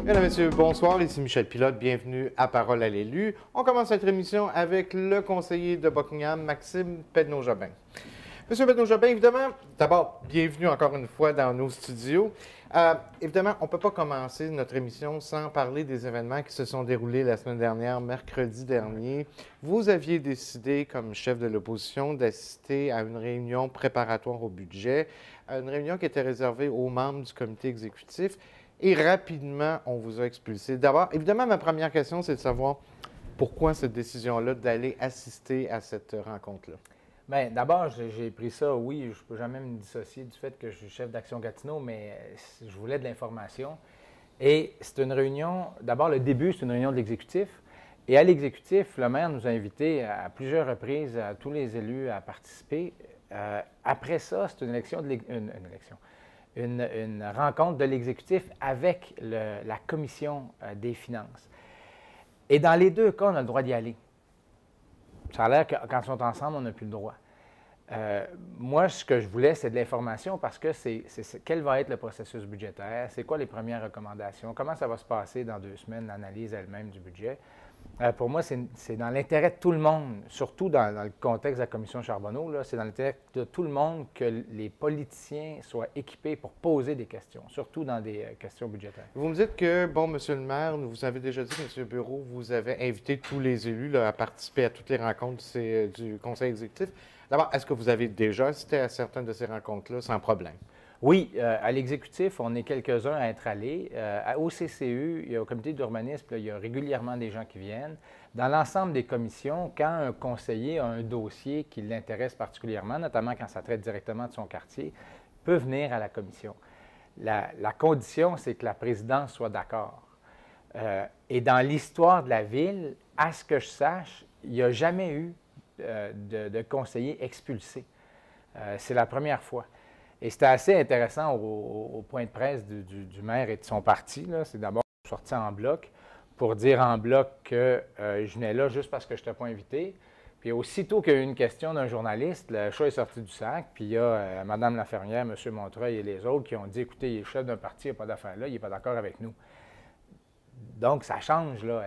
Mesdames, Messieurs, bonsoir. Ici Michel Pilote. Bienvenue à Parole à l'élu. On commence cette émission avec le conseiller de Buckingham, Maxime Pedneau-Jobin. Monsieur Pedneau-Jobin, évidemment, d'abord, bienvenue encore une fois dans nos studios. Évidemment, on ne peut pas commencer notre émission sans parler des événements qui se sont déroulés la semaine dernière, mercredi dernier. Vous aviez décidé, comme chef de l'opposition, d'assister à une réunion préparatoire au budget, une réunion qui était réservée aux membres du comité exécutif. Et rapidement, on vous a expulsé. D'abord, évidemment, ma première question, c'est de savoir pourquoi cette décision-là d'aller assister à cette rencontre-là. Bien, d'abord, j'ai pris ça, oui, je ne peux jamais me dissocier du fait que je suis chef d'Action Gatineau, mais je voulais de l'information. Et c'est une réunion, d'abord, le début, c'est une réunion de l'exécutif. Et à l'exécutif, le maire nous a invités à plusieurs reprises, à tous les élus, à participer. Après ça, c'est une rencontre de l'exécutif avec la commission des finances. Et dans les deux cas, on a le droit d'y aller. Ça a l'air que quand ils sont ensemble, on n'a plus le droit. Moi, ce que je voulais, c'est de l'information parce que quel va être le processus budgétaire, c'est quoi les premières recommandations, comment ça va se passer dans 2 semaines, l'analyse elle-même du budget. Pour moi, c'est dans l'intérêt de tout le monde, surtout dans le contexte de la commission Charbonneau, c'est dans l'intérêt de tout le monde que les politiciens soient équipés pour poser des questions, surtout dans des questions budgétaires. Vous me dites que, bon, Monsieur le maire, vous avez déjà dit, Monsieur Bureau, vous avez invité tous les élus là, à participer à toutes les rencontres du conseil exécutif. D'abord, est-ce que vous avez déjà assisté à certaines de ces rencontres-là sans problème? Oui, à l'exécutif, on est quelques-uns à être allés. Au CCU, au comité d'urbanisme, il y a régulièrement des gens qui viennent. Dans l'ensemble des commissions, quand un conseiller a un dossier qui l'intéresse particulièrement, notamment quand ça traite directement de son quartier, peut venir à la commission. La condition, c'est que la présidence soit d'accord. Et dans l'histoire de la ville, à ce que je sache, il n'y a jamais eu de conseiller expulsé. C'est la première fois. Et c'était assez intéressant au point de presse du maire et de son parti. C'est d'abord sorti en bloc pour dire en bloc que je venais là juste parce que je n'étais pas invité. Puis aussitôt qu'il y a eu une question d'un journaliste, le chat est sorti du sac. Puis il y a Mme Laferrière, M. Montreuil et les autres qui ont dit « Écoutez, il est chef d'un parti, il n'y a pas d'affaire là, il n'est pas d'accord avec nous. » Donc, ça change, là.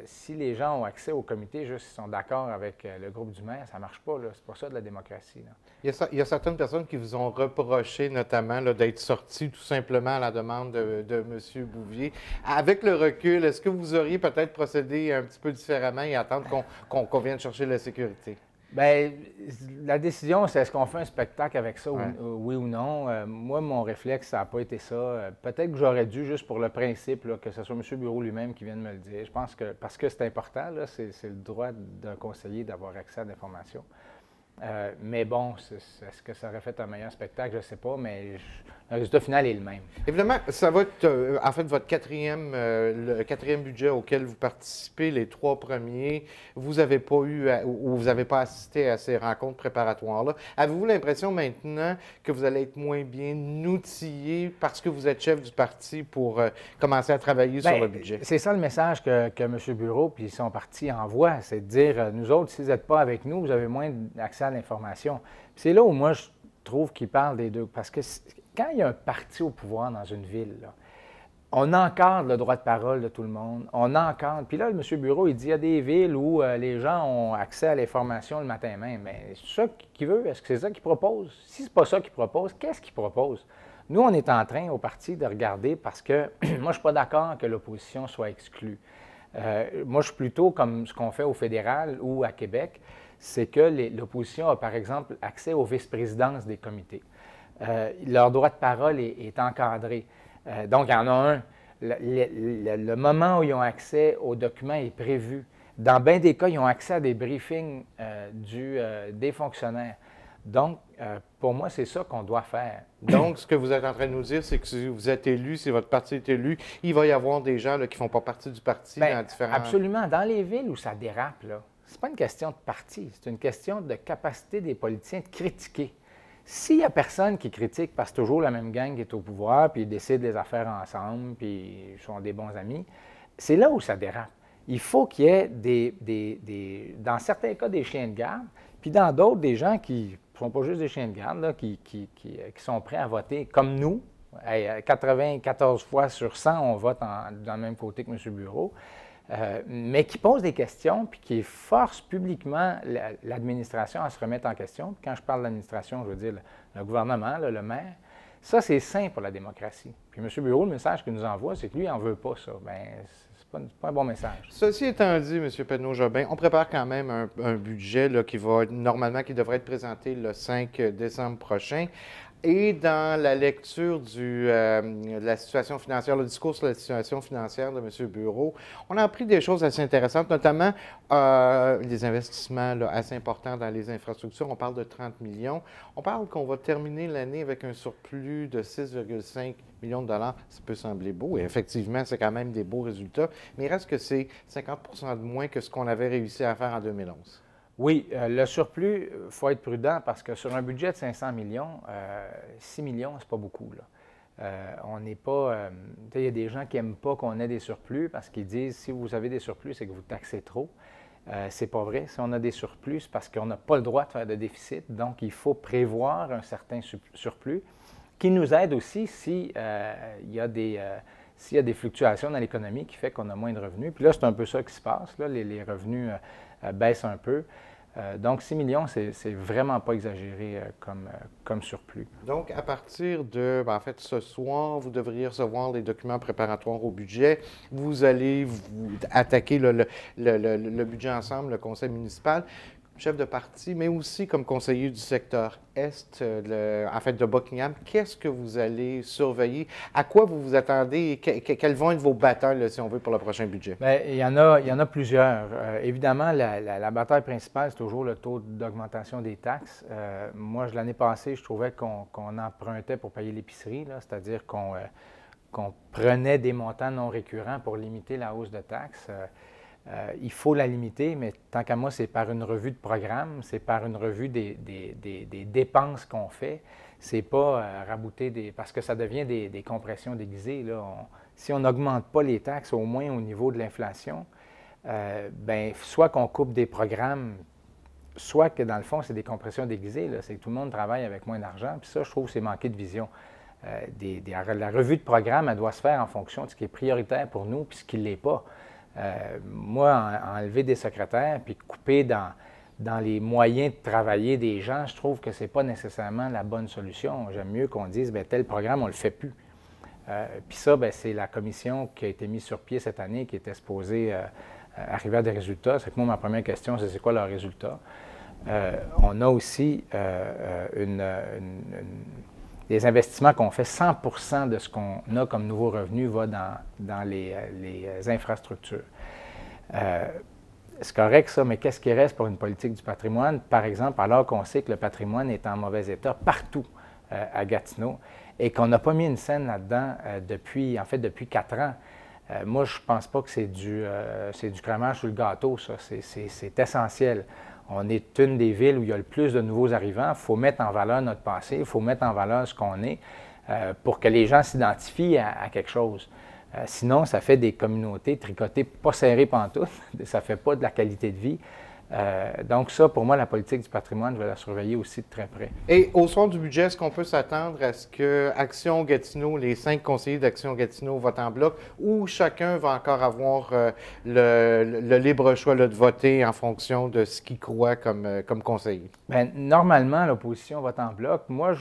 Si les gens ont accès au comité, juste s'ils sont d'accord avec le groupe du maire, ça ne marche pas, là. C'est pas ça de la démocratie, là. Il y a certaines personnes qui vous ont reproché, notamment, d'être sortis tout simplement à la demande de M. Bouvier. Avec le recul, est-ce que vous auriez peut-être procédé un petit peu différemment et attendre qu'on vienne chercher la sécurité? Bien, la décision, c'est est-ce qu'on fait un spectacle avec ça, oui ou non. Moi, mon réflexe, ça n'a pas été ça. Peut-être que j'aurais dû, juste pour le principe, là, que ce soit M. Bureau lui-même qui vienne me le dire. Je pense que, parce que c'est important, c'est le droit d'un conseiller d'avoir accès à l'information. Mais bon, est-ce que ça aurait fait un meilleur spectacle? Je ne sais pas, mais le résultat final est le même. Évidemment, ça va être en fait votre le quatrième budget auquel vous participez, les 3 premiers. Vous n'avez pas eu ou vous n'avez pas assisté à ces rencontres préparatoires-là. Avez-vous l'impression maintenant que vous allez être moins bien outillé parce que vous êtes chef du parti pour commencer à travailler sur le budget? C'est ça le message que M. Bureau puis son parti envoie, c'est de dire, nous autres, si vous n'êtes pas avec nous, vous avez moins accès à l'information. C'est là où moi, je trouve qu'il parle des deux. Parce que quand il y a un parti au pouvoir dans une ville, là, on encadre le droit de parole de tout le monde, on encadre. Puis là, M. Bureau, il dit, il y a des villes où les gens ont accès à l'information le matin même. Mais c'est ça qu'il veut? Est-ce que c'est ça qu'il propose? Si c'est pas ça qu'il propose, qu'est-ce qu'il propose? Nous, on est en train, au parti, de regarder parce que moi, je ne suis pas d'accord que l'opposition soit exclue. Moi, je suis plutôt comme ce qu'on fait au fédéral ou à Québec, c'est que l'opposition a, par exemple, accès aux vice-présidences des comités. Leur droit de parole est encadré. Donc, il y en a un. Le moment où ils ont accès aux documents est prévu. Dans bien des cas, ils ont accès à des briefings des fonctionnaires. Donc, pour moi, c'est ça qu'on doit faire. Donc, ce que vous êtes en train de nous dire, c'est que si vous êtes élu, si votre parti est élu, il va y avoir des gens là, qui ne font pas partie du parti dans différents... Absolument. Dans les villes où ça dérape, là, ce n'est pas une question de parti, c'est une question de capacité des politiciens de critiquer. S'il n'y a personne qui critique parce que toujours la même gang qui est au pouvoir, puis ils décident les affaires ensemble, puis ils sont des bons amis, c'est là où ça dérape. Il faut qu'il y ait dans certains cas des chiens de garde, puis dans d'autres, des gens qui ne sont pas juste des chiens de garde, là, qui sont prêts à voter comme nous, Hey, 94 fois sur 100, on vote dans le même côté que M. Bureau. Mais qui pose des questions, puis qui force publiquement l'administration à se remettre en question. Puis quand je parle de l'administration, je veux dire le gouvernement, là, le maire. Ça, c'est sain pour la démocratie. Puis M. Bureau, le message qu'il nous envoie, c'est que lui, il n'en veut pas ça. Bien, c'est pas un bon message. Ceci étant dit, M. Penneau-Jobin, on prépare quand même un budget là, qui devrait être présenté le 5 décembre prochain. Et dans la lecture de la situation financière, le discours sur la situation financière de M. Bureau, on a appris des choses assez intéressantes, notamment des investissements là, assez importants dans les infrastructures. On parle de 30 millions. On parle qu'on va terminer l'année avec un surplus de 6,5 millions de dollars. Ça peut sembler beau, et effectivement, c'est quand même des beaux résultats, mais il reste que c'est 50 de moins que ce qu'on avait réussi à faire en 2011. Oui, le surplus, il faut être prudent parce que sur un budget de 500 millions, 6 millions, c'est pas beaucoup, là. On n'est pas. Il y a des gens qui n'aiment pas qu'on ait des surplus parce qu'ils disent si vous avez des surplus, c'est que vous taxez trop. C'est pas vrai. Si on a des surplus, c'est parce qu'on n'a pas le droit de faire de déficit. Donc, il faut prévoir un certain surplus qui nous aide aussi s'il y a des fluctuations dans l'économie qui fait qu'on a moins de revenus. Puis là, c'est un peu ça qui se passe. Là. Les revenus baissent un peu. Donc, 6 millions, c'est vraiment pas exagéré comme surplus. Donc, à partir de, en fait, ce soir, vous devriez recevoir les documents préparatoires au budget. Vous allez vous attaquer le budget ensemble, le conseil municipal, chef de parti, mais aussi comme conseiller du secteur Est, en fait, de Buckingham. Qu'est-ce que vous allez surveiller? À quoi vous vous attendez? Quelles vont être vos batailles, là, si on veut, pour le prochain budget? Bien, il y en a plusieurs. Évidemment, la bataille principale, c'est toujours le taux d'augmentation des taxes. Moi, l'année passée, je trouvais qu'on empruntait pour payer l'épicerie, c'est-à-dire qu'on prenait des montants non récurrents pour limiter la hausse de taxes. Il faut la limiter, mais tant qu'à moi, c'est par une revue de programme, c'est par une revue des dépenses qu'on fait. C'est pas rabouter parce que ça devient des compressions déguisées. Là. Si on n'augmente pas les taxes, au moins au niveau de l'inflation, bien, soit qu'on coupe des programmes, soit que dans le fond, c'est des compressions déguisées. C'est que tout le monde travaille avec moins d'argent. Puis ça, je trouve que c'est manquer de vision. La revue de programme, elle doit se faire en fonction de ce qui est prioritaire pour nous puis ce qui ne l'est pas. Moi, enlever des secrétaires puis couper dans les moyens de travailler des gens, je trouve que ce n'est pas nécessairement la bonne solution. J'aime mieux qu'on dise, bien, tel programme, on ne le fait plus. Puis ça, bien, c'est la commission qui a été mise sur pied cette année qui était supposée arriver à des résultats. C'est que moi, ma première question, c'est quoi leurs résultats? On a aussi des investissements qu'on fait, 100 de ce qu'on a comme nouveau revenu va dans les infrastructures. C'est correct ça, mais qu'est-ce qui reste pour une politique du patrimoine? Par exemple, alors qu'on sait que le patrimoine est en mauvais état partout à Gatineau et qu'on n'a pas mis une scène là-dedans depuis 4 ans. Moi, je ne pense pas que c'est du crémage sur le gâteau, ça. C'est essentiel. On est une des villes où il y a le plus de nouveaux arrivants. Il faut mettre en valeur notre passé, il faut mettre en valeur ce qu'on est pour que les gens s'identifient à quelque chose. Sinon, ça fait des communautés tricotées pas serrées pantoute, ça ne fait pas de la qualité de vie. Donc ça, pour moi, la politique du patrimoine, je vais la surveiller aussi de très près. Et au soir du budget, est-ce qu'on peut s'attendre à ce que Action Gatineau, les 5 conseillers d'Action Gatineau votent en bloc, ou chacun va encore avoir le libre choix là, de voter en fonction de ce qu'il croit comme conseiller? Bien, normalement, l'opposition vote en bloc. Moi,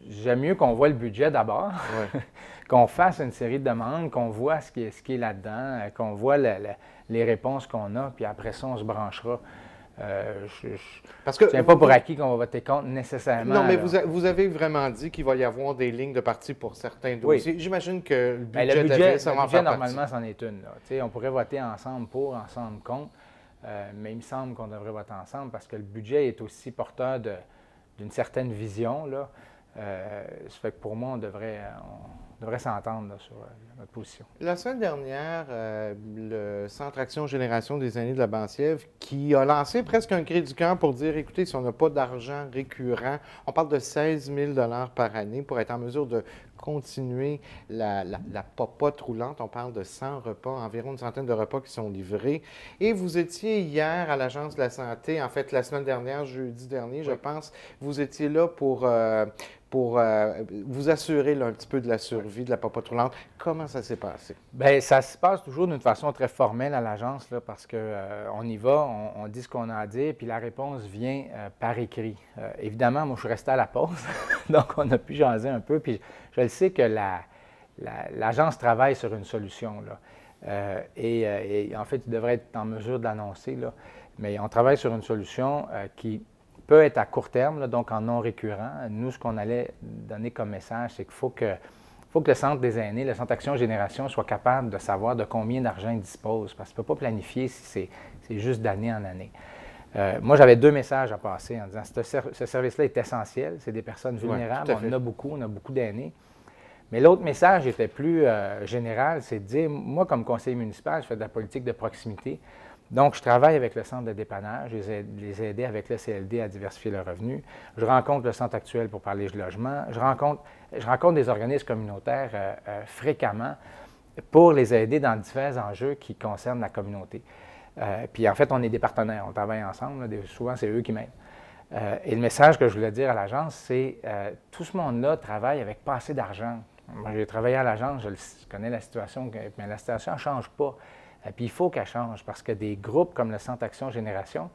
j'aime mieux qu'on voit le budget d'abord, ouais. Qu'on fasse une série de demandes, qu'on voit ce qui est là-dedans, qu'on voit les réponses qu'on a, puis après ça, on se branchera. Je ne tiens pas pour acquis qu'on va voter contre nécessairement. Non, mais vous avez vraiment dit qu'il va y avoir des lignes de parti pour certains dossiers. Oui. J'imagine que le budget, ça va en faire normalement, c'en est une. On pourrait voter ensemble pour, ensemble contre, mais il me semble qu'on devrait voter ensemble parce que le budget est aussi porteur d'une certaine vision. Là. Ça fait que pour moi, on devrait s'entendre sur notre position. La semaine dernière, le Centre Action Génération des aînés de la Basse-Sièvre qui a lancé presque un cri du cœur pour dire, écoutez, si on n'a pas d'argent récurrent, on parle de 16 000 $ par année pour être en mesure de continuer la popote roulante. On parle de 100 repas, environ une centaine de repas qui sont livrés. Et vous étiez hier à l'Agence de la santé, en fait, la semaine dernière, jeudi dernier, oui. Je pense, vous étiez là pour pour vous assurer là, un petit peu de la survie de la popote roulante. Comment ça s'est passé? Bien, ça se passe toujours d'une façon très formelle à l'agence, là, parce qu'on on y va, on dit ce qu'on a à dire, puis la réponse vient par écrit. Évidemment, moi, je suis resté à la pause, donc on a pu jaser un peu, puis je le sais que l'agence travaille sur une solution, là. Et en fait, il devrait être en mesure de l'annoncer, là. Mais on travaille sur une solution qui peut être à court terme, là, donc en non récurrent. Nous, ce qu'on allait donner comme message, c'est qu'il faut que le Centre des aînés, le Centre Action Génération, soit capable de savoir de combien d'argent il dispose, parce qu'il ne peut pas planifier si c'est juste d'année en année. Moi, j'avais 2 messages à passer en disant que ce service-là est essentiel, c'est des personnes vulnérables, on en a beaucoup d'aînés. Mais l'autre message était plus général, c'est de dire, moi, comme conseiller municipal, je fais de la politique de proximité. Donc, je travaille avec le centre de dépannage, les aider avec le CLD à diversifier leurs revenus. Je rencontre le centre actuel pour parler de logement. Je rencontre des organismes communautaires fréquemment pour les aider dans divers enjeux qui concernent la communauté. Puis, en fait, on est des partenaires, on travaille ensemble. Là, souvent, c'est eux qui m'aident. Et le message que je voulais dire à l'agence, c'est tout ce monde-là travaille avec pas assez d'argent. Moi, j'ai travaillé à l'agence, je connais la situation, mais la situation ne change pas. Puis il faut qu'elle change parce que des groupes comme le Centre Action Génération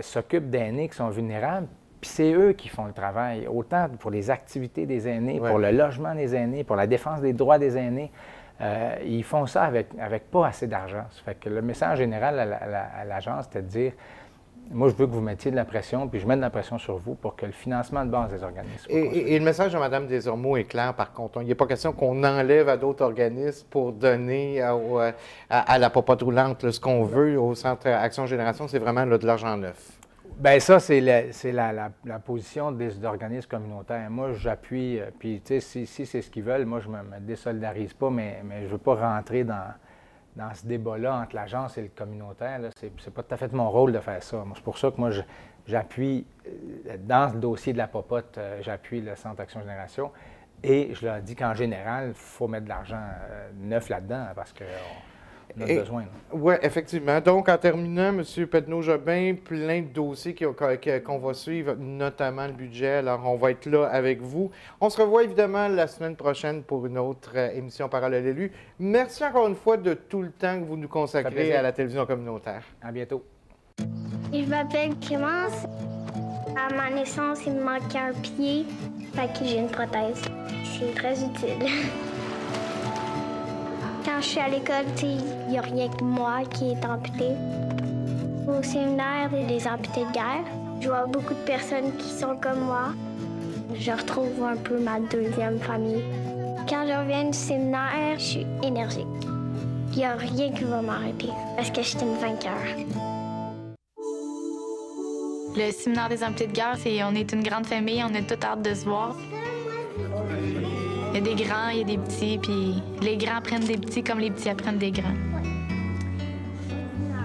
s'occupent d'aînés qui sont vulnérables, puis c'est eux qui font le travail, autant pour les activités des aînés, pour le logement des aînés, pour la défense des droits des aînés. Ils font ça avec pas assez d'argent. Ça fait que le message général à l'agence, c'était de dire, moi, je veux que vous mettiez de la pression, puis je mets de la pression sur vous pour que le financement de base des organismes soit et le message de Mme Desormeaux est clair, par contre. Il n'est pas question qu'on enlève à d'autres organismes pour donner à la popote roulante là, ce qu'on veut au Centre Action Génération, c'est vraiment là, de l'argent neuf. Bien, ça, c'est la position des organismes communautaires. Moi, j'appuie, puis tu sais, si c'est ce qu'ils veulent, moi, je ne me désolidarise pas, mais je ne veux pas rentrer dans ce débat-là entre l'agence et le communautaire. Ce n'est pas tout à fait mon rôle de faire ça. C'est pour ça que moi, j'appuie, dans le dossier de la popote, j'appuie le Centre Action Génération. Et je leur dis qu'en général, il faut mettre de l'argent neuf là-dedans parce qu'on a besoin. Oui, effectivement. Donc, en terminant, M. Pedneau-Jobin, plein de dossiers qu'on va suivre, notamment le budget. Alors, on va être là avec vous. On se revoit évidemment la semaine prochaine pour une autre émission Parole à l'élu. Merci encore une fois de tout le temps que vous nous consacrez à la télévision communautaire. À bientôt. Je m'appelle Clémence. À ma naissance, il me manquait un pied, fait que j'ai une prothèse. C'est très utile. Quand je suis à l'école, il n'y a rien que moi qui est amputé. Au séminaire, il y a des amputés de guerre. Je vois beaucoup de personnes qui sont comme moi. Je retrouve un peu ma deuxième famille. Quand je reviens du séminaire, je suis énergique. Il n'y a rien qui va m'arrêter parce que je suis une vainqueur. Le séminaire des amputés de guerre, on est une grande famille, on a toute hâte de se voir. Il y a des grands, il y a des petits, puis les grands prennent des petits comme les petits apprennent des grands.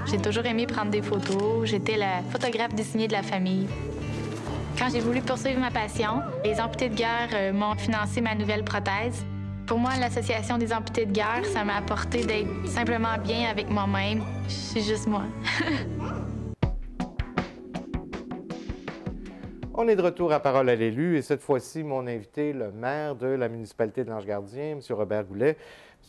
J'ai toujours aimé prendre des photos. J'étais la photographe désignée de la famille. Quand j'ai voulu poursuivre ma passion, les amputés de guerre m'ont financé ma nouvelle prothèse. Pour moi, l'Association des amputés de guerre, ça m'a apporté d'être simplement bien avec moi-même. Je suis juste moi. On est de retour à Parole à l'élu et cette fois-ci, mon invité, le maire de la municipalité de l'Ange-Gardien, M. Robert Goulet.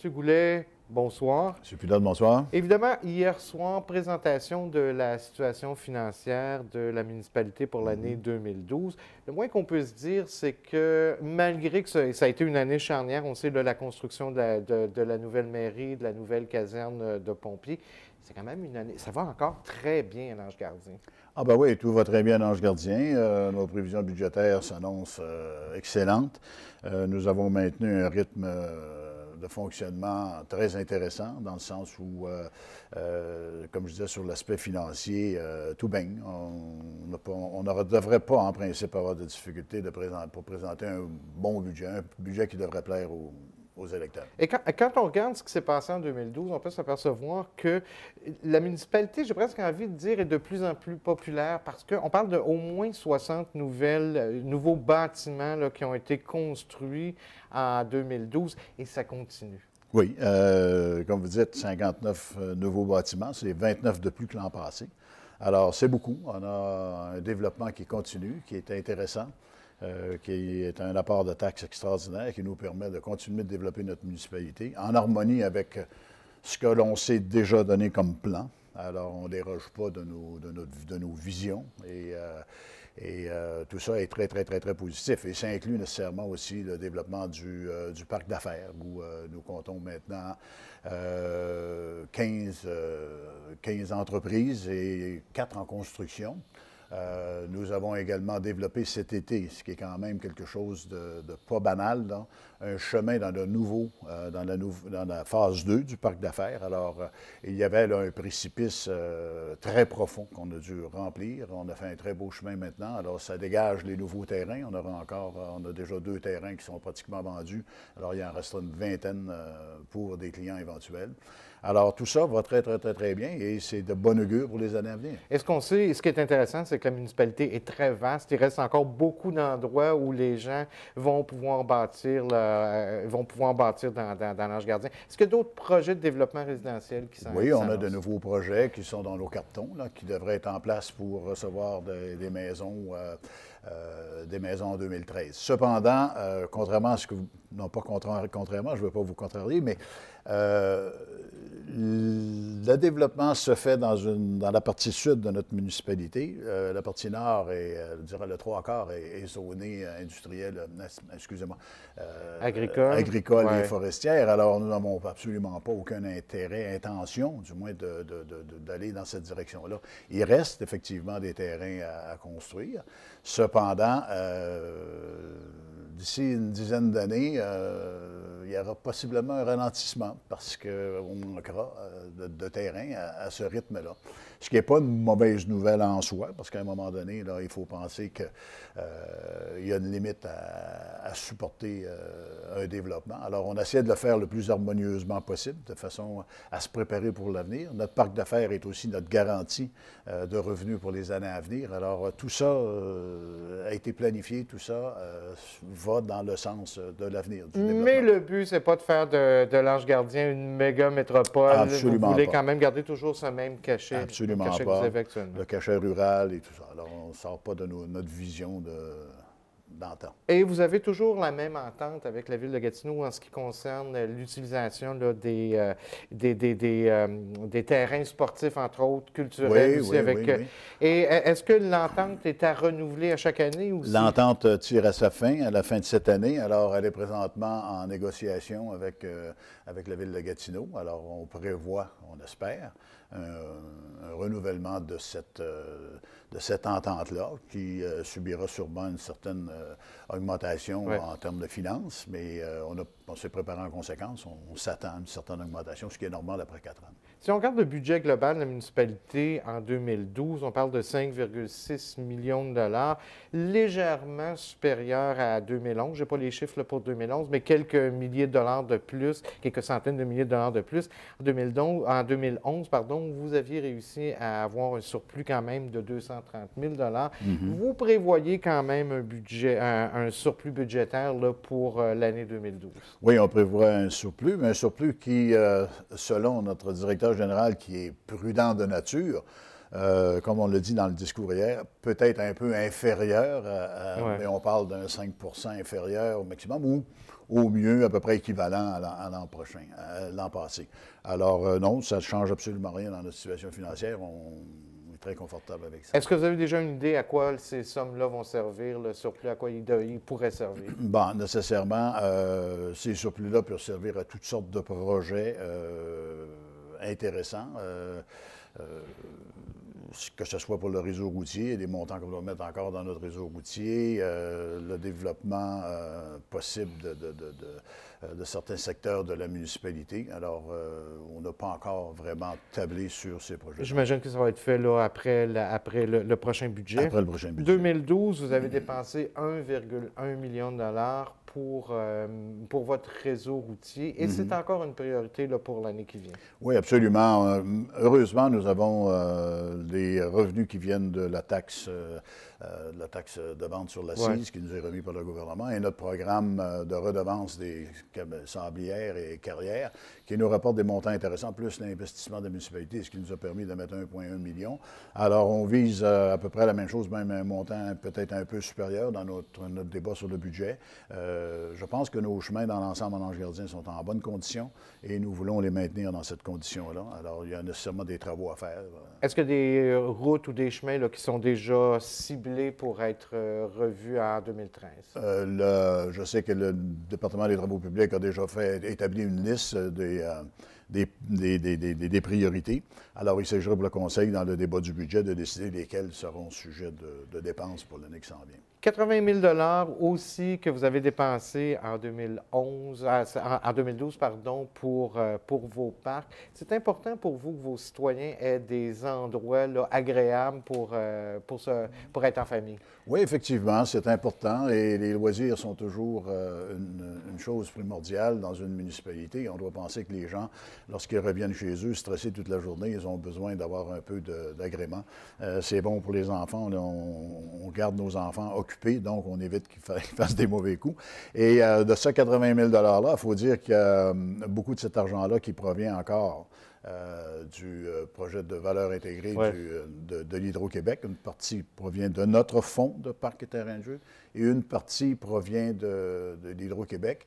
M. Goulet, bonsoir. M. Pilote, bonsoir. Évidemment, hier soir, présentation de la situation financière de la municipalité pour l'année 2012. Le moins qu'on peut se dire, c'est que malgré que ça a été une année charnière, on sait de la construction de la nouvelle mairie, de la nouvelle caserne de pompiers, c'est quand même une année. Ça va encore très bien à l'Ange-Gardien. Ah ben oui, tout va très bien à l'Ange-Gardien. Nos prévisions budgétaires s'annoncent excellentes. Nous avons maintenu un rythme de fonctionnement très intéressant, dans le sens où, comme je disais, sur l'aspect financier, tout baigne. On ne devrait pas, en principe, avoir de difficultés pour présenter un bon budget, un budget qui devrait plaire aux électeurs. Et quand on regarde ce qui s'est passé en 2012, on peut s'apercevoir que la municipalité, j'ai presque envie de dire, est de plus en plus populaire parce qu'on parle d'au moins 60 nouveaux bâtiments là, qui ont été construits en 2012 et ça continue. Oui, comme vous dites, 59 nouveaux bâtiments, c'est 29 de plus que l'an passé. Alors, c'est beaucoup. On a un développement qui continue, qui est intéressant. qui est un apport de taxes extraordinaire qui nous permet de continuer de développer notre municipalité en harmonie avec ce que l'on s'est déjà donné comme plan. Alors, on ne déroge pas de nos visions et tout ça est très, très, très, très positif. Et ça inclut nécessairement aussi le développement du parc d'affaires où nous comptons maintenant 15 entreprises et 4 en construction. Nous avons également développé cet été, ce qui est quand même quelque chose de pas banal, là, un chemin dans le nouveau, dans la phase 2 du parc d'affaires. Alors, il y avait là un précipice très profond qu'on a dû remplir. On a fait un très beau chemin maintenant. Alors, ça dégage les nouveaux terrains. On a déjà 2 terrains qui sont pratiquement vendus. Alors, il en restera une vingtaine pour des clients éventuels. Alors, tout ça va très, très, très, très bien et c'est de bon augure pour les années à venir. Est-ce qu'on sait, ce qui est intéressant, c'est que la municipalité est très vaste. Il reste encore beaucoup d'endroits où les gens vont pouvoir bâtir, dans l'Ange-Gardien. Est-ce qu'il y a d'autres projets de développement résidentiel qui sont Oui, on a de nouveaux projets qui sont dans nos cartons, là, qui devraient être en place pour recevoir des maisons en 2013. Cependant, contrairement à ce que vous... Non, pas contrairement, je ne veux pas vous contrarier, mais le développement se fait dans la partie sud de notre municipalité. La partie nord, je dirais le 3/4 est zonée industrielle, excusez-moi, agricole et forestière. Alors, nous n'avons absolument pas aucun intérêt, intention, du moins, d'aller dans cette direction-là. Il reste effectivement des terrains à construire. Cependant, d'ici une dizaine d'années, il y aura possiblement un ralentissement parce qu'on manquera de terrain à ce rythme-là. Ce qui n'est pas une mauvaise nouvelle en soi, parce qu'à un moment donné, là, il faut penser qu'il y a une limite à supporter un développement. Alors, on essaie de le faire le plus harmonieusement possible, de façon à se préparer pour l'avenir. Notre parc d'affaires est aussi notre garantie de revenus pour les années à venir. Alors, tout ça a été planifié, tout ça va dans le sens de l'avenir du développement. Mais le but, c'est pas de faire de l'Ange-Gardien une méga métropole. Absolument Vous voulez pas. quand même garder toujours ce même cachet. Absolument le cachet pas. Que vous avez actuellement. Le cachet rural et tout ça. Alors, on ne sort pas de notre vision d'antan. Et vous avez toujours la même entente avec la Ville de Gatineau en ce qui concerne l'utilisation des terrains sportifs, entre autres, culturels aussi. Oui. Et est-ce que l'entente est à renouveler à chaque année aussi? L'entente tire à sa fin, à la fin de cette année. Alors, elle est présentement en négociation avec la Ville de Gatineau. Alors, on prévoit, on espère, un renouvellement de cette entente-là qui subira sûrement une certaine augmentation en termes de finances, mais on s'est préparé en conséquence. On s'attend à une certaine augmentation, ce qui est normal après 4 ans. Si on regarde le budget global de la municipalité en 2012, on parle de 5,6 millions de dollars, légèrement supérieur à 2011. Je n'ai pas les chiffres là, pour 2011, mais quelques milliers de dollars de plus, quelques centaines de milliers de dollars de plus. En 2011, vous aviez réussi à avoir un surplus quand même de 230 000 dollars. Vous prévoyez quand même un surplus budgétaire là, pour l'année 2012. Oui, on prévoit un surplus, mais un surplus qui, selon notre directeur général, qui est prudent de nature, comme on l'a dit dans le discours hier, peut-être un peu inférieur, mais on parle d'un 5 % inférieur au maximum, ou au mieux à peu près équivalent à l'an prochain, l'an passé. Alors non, ça ne change absolument rien dans notre situation financière. On est très confortable avec ça. Est-ce que vous avez déjà une idée à quoi ces sommes-là vont servir, le surplus, à quoi ils pourraient servir? Bon, nécessairement, ces surplus-là peuvent servir à toutes sortes de projets intéressants, que ce soit pour le réseau routier, les montants qu'on doit mettre encore dans notre réseau routier, le développement possible de certains secteurs de la municipalité. Alors, on n'a pas encore vraiment tablé sur ces projets. J'imagine que ça va être fait là, après le prochain budget. Après le prochain budget. 2012, vous avez dépensé 1,1 million de dollars pour votre réseau routier et c'est encore une priorité là, pour l'année qui vient. Oui, absolument. Heureusement, nous avons des revenus qui viennent de la taxe de vente sur l'assise qui nous est remis par le gouvernement et notre programme de redevance des sablières et carrières qui nous rapporte des montants intéressants, plus l'investissement de la municipalité, ce qui nous a permis de mettre 1,1 million. Alors, on vise à peu près la même chose, même un montant peut-être un peu supérieur dans notre débat sur le budget. Je pense que nos chemins dans l'ensemble en Ange-Gardien sont en bonne condition et nous voulons les maintenir dans cette condition-là. Alors, il y a nécessairement des travaux à faire. Est-ce qu'il y a des routes ou des chemins là, qui sont déjà ciblés pour être revus en 2013? Je sais que le département des Travaux publics a déjà établi une liste des priorités. Alors, il s'agira pour le Conseil, dans le débat du budget, de décider lesquels seront sujets de dépenses pour l'année qui s'en vient. 80 000 aussi que vous avez dépensé en 2012 pardon, pour vos parcs. C'est important pour vous que vos citoyens aient des endroits là, agréables pour être en famille? Oui, effectivement, c'est important et les loisirs sont toujours une chose primordiale dans une municipalité. On doit penser que les gens, lorsqu'ils reviennent chez eux, stressés toute la journée, ils ont besoin d'avoir un peu d'agrément. C'est bon pour les enfants. On garde nos enfants occupés, donc on évite qu'ils fassent des mauvais coups. Et de ce 80 000 $-là, il faut dire qu'il y a beaucoup de cet argent-là qui provient encore du projet de valeur intégrée de l'Hydro-Québec. Une partie provient de notre fonds de parcs et terrains de jeu et une partie provient de l'Hydro-Québec.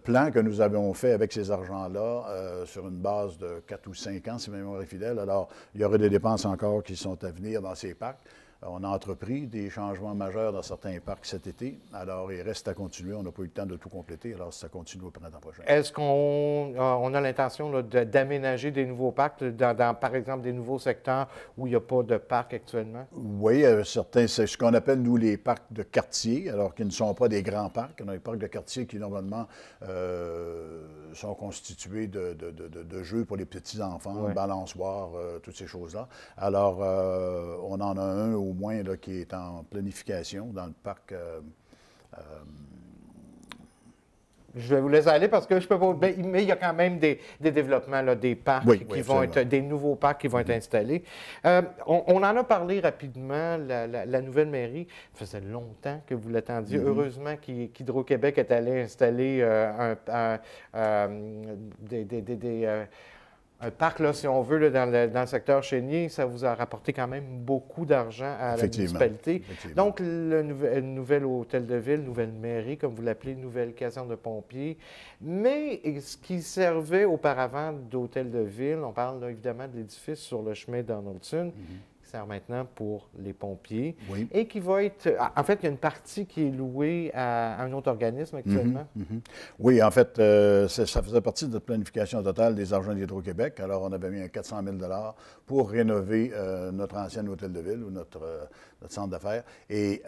Plan que nous avons fait avec ces argents-là sur une base de 4 ou 5 ans, si ma mémoire est fidèle. Alors, il y aurait des dépenses encore qui sont à venir dans ces parcs. On a entrepris des changements majeurs dans certains parcs cet été. Alors, il reste à continuer. On n'a pas eu le temps de tout compléter. Alors, ça continue au printemps prochain. Est-ce qu'on a l'intention d'aménager des nouveaux parcs, dans, par exemple, des nouveaux secteurs où il n'y a pas de parc actuellement? Oui, certains, c'est ce qu'on appelle, nous, les parcs de quartier, alors qu'ils ne sont pas des grands parcs. On a des parcs de quartier qui, normalement, sont constitués de jeux pour les petits-enfants, balançoires, toutes ces choses-là. Alors, on en a un au moins là, qui est en planification dans le parc. Je vais vous laisser aller parce que je peux pas. Mais il y a quand même des développements, là, des parcs qui vont être, des nouveaux parcs qui vont être installés. On en a parlé rapidement, la nouvelle mairie. Ça faisait longtemps que vous l'attendiez. Heureusement qu'Hydro-Québec est allé installer un parc, là, si on veut, là, dans le secteur chénier. Ça vous a rapporté quand même beaucoup d'argent à la municipalité. Donc, le nouvel hôtel de ville, nouvelle mairie, comme vous l'appelez, nouvelle caserne de pompiers. Mais ce qui servait auparavant d'hôtel de ville, on parle là, évidemment de l'édifice sur le chemin Donaldson, qui sert maintenant pour les pompiers et qui va être... En fait, il y a une partie qui est louée à un autre organisme actuellement. Oui, en fait, ça faisait partie de notre planification totale des argents d'Hydro-Québec. Alors, on avait mis un 400 000 $ pour rénover notre ancien hôtel de ville ou notre centre d'affaires. Et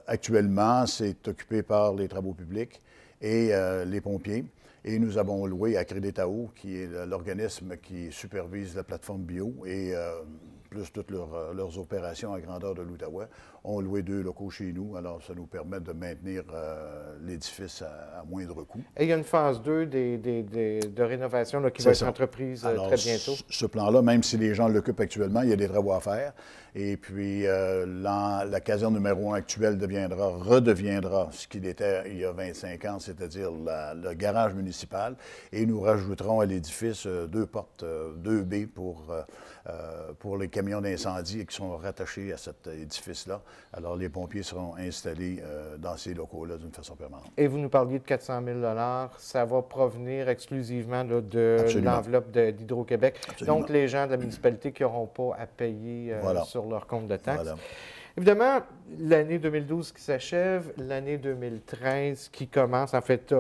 actuellement, c'est occupé par les travaux publics et les pompiers. Et nous avons loué à Créditao, qui est l'organisme qui supervise la plateforme bio et plus toutes leurs opérations à grandeur de l'Outaouais, ont loué 2 locaux chez nous. Alors, ça nous permet de maintenir l'édifice à moindre coût. Et il y a une phase 2 de rénovation là, qui va être entreprise très bientôt. Ce plan-là, même si les gens l'occupent actuellement, il y a des travaux à faire. Et puis, la caserne numéro 1 actuelle redeviendra ce qu'il était il y a 25 ans, c'est-à-dire le garage municipal. Et nous rajouterons à l'édifice 2 portes, 2 baies pour les camions d'incendie qui sont rattachés à cet édifice-là. Alors, les pompiers seront installés dans ces locaux-là d'une façon permanente. Et vous nous parliez de 400 000 $. Ça va provenir exclusivement là, de l'enveloppe d'Hydro-Québec. Donc, les gens de la municipalité qui n'auront pas à payer sur leur compte de taxes. Voilà. Évidemment, l'année 2012 qui s'achève, l'année 2013 qui commence, en fait,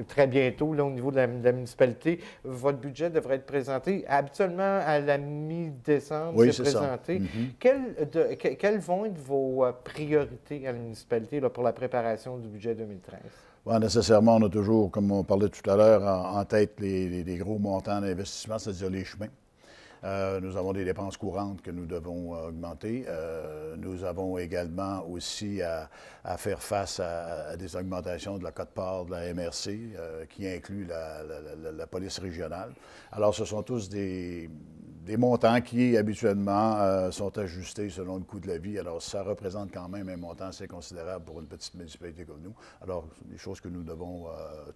très bientôt, là, au niveau de la municipalité, votre budget devrait être présenté. Habituellement, à la mi-décembre, c'est présenté. Quelles vont être vos priorités à la municipalité là, pour la préparation du budget 2013? Bon, nécessairement, on a toujours, comme on parlait tout à l'heure, en tête les gros montants d'investissement, c'est-à-dire les chemins. Nous avons des dépenses courantes que nous devons augmenter. Nous avons également aussi à faire face à des augmentations de la quote-part de la MRC, qui inclut la police régionale. Alors, ce sont tous des montants qui, habituellement, sont ajustés selon le coût de la vie. Alors, ça représente quand même un montant assez considérable pour une petite municipalité comme nous. Alors, des choses que nous devons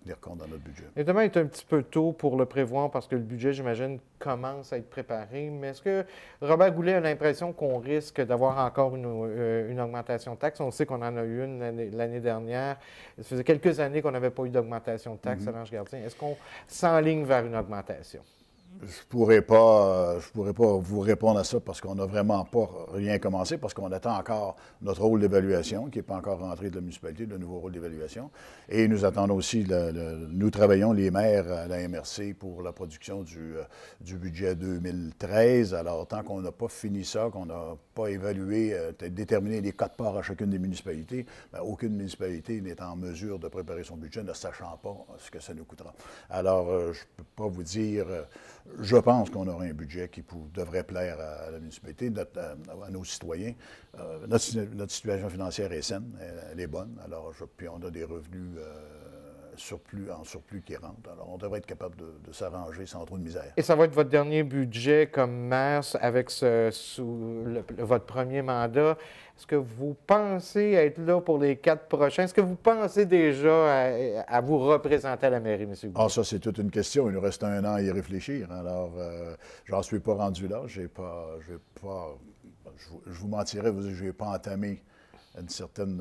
tenir compte dans notre budget. Évidemment, il est un petit peu tôt pour le prévoir parce que le budget, j'imagine, commence à être préparé. Mais est-ce que Robert Goulet a l'impression qu'on risque d'avoir encore une augmentation de taxes? On sait qu'on en a eu une l'année dernière. Ça faisait quelques années qu'on n'avait pas eu d'augmentation de taxes à l'Ange Gardien. Est-ce qu'on s'enligne vers une augmentation? Je ne pourrais pas vous répondre à ça parce qu'on n'a vraiment pas rien commencé, parce qu'on attend encore notre rôle d'évaluation, qui n'est pas encore rentré de la municipalité, le nouveau rôle d'évaluation. Et nous attendons aussi, nous travaillons, les maires à la MRC, pour la production du budget 2013. Alors, tant qu'on n'a pas fini ça, qu'on n'a pas évalué, déterminé les quotes-parts à chacune des municipalités, bien, aucune municipalité n'est en mesure de préparer son budget, ne sachant pas ce que ça nous coûtera. Alors, je ne peux pas vous dire... Je pense qu'on aura un budget qui devrait plaire à la municipalité, à nos citoyens. Notre situation financière est saine, elle est bonne. Alors, puis on a des revenus en surplus qui rentrent. Alors, on devrait être capable de s'arranger sans trop de misère. Et ça va être votre dernier budget comme maire avec votre premier mandat. Est-ce que vous pensez être là pour les 4 prochains? Est-ce que vous pensez déjà à vous représenter à la mairie, M. Goulet? Ah, ça, c'est toute une question. Il nous reste 1 an à y réfléchir. Alors, j'en suis pas rendu là. Je vous mentirais, je n'ai pas entamé une certaine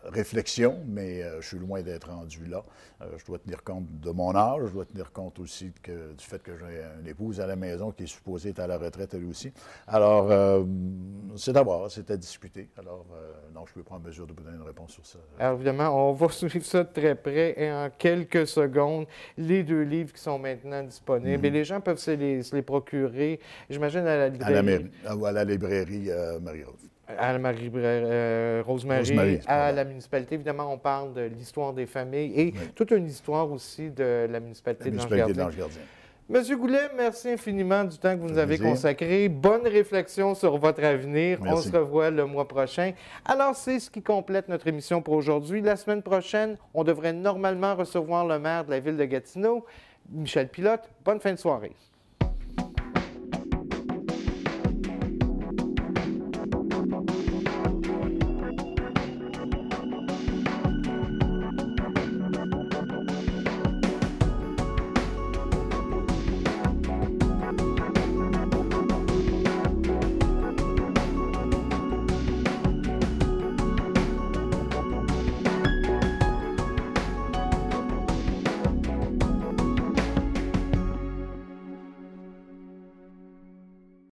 réflexion, mais je suis loin d'être rendu là. Je dois tenir compte de mon âge, je dois tenir compte aussi du fait que j'ai une épouse à la maison qui est supposée être à la retraite elle aussi. Alors, c'est à voir, c'est à discuter. Alors, non, je ne suis pas en mesure de vous donner une réponse sur ça. Alors, évidemment, on va suivre ça de très près et en quelques secondes, les 2 livres qui sont maintenant disponibles. Et les gens peuvent se les procurer, j'imagine, à la librairie. À la librairie Marie-Rose. À la Rosemary, à la municipalité. Évidemment, on parle de l'histoire des familles et toute une histoire aussi de la municipalité de l'Ange Gardien. Monsieur Goulet, merci infiniment du temps que vous nous avez consacré. Bonne réflexion sur votre avenir. Merci. On se revoit le mois prochain. Alors, c'est ce qui complète notre émission pour aujourd'hui. La semaine prochaine, on devrait normalement recevoir le maire de la ville de Gatineau, Michel Pilote. Bonne fin de soirée.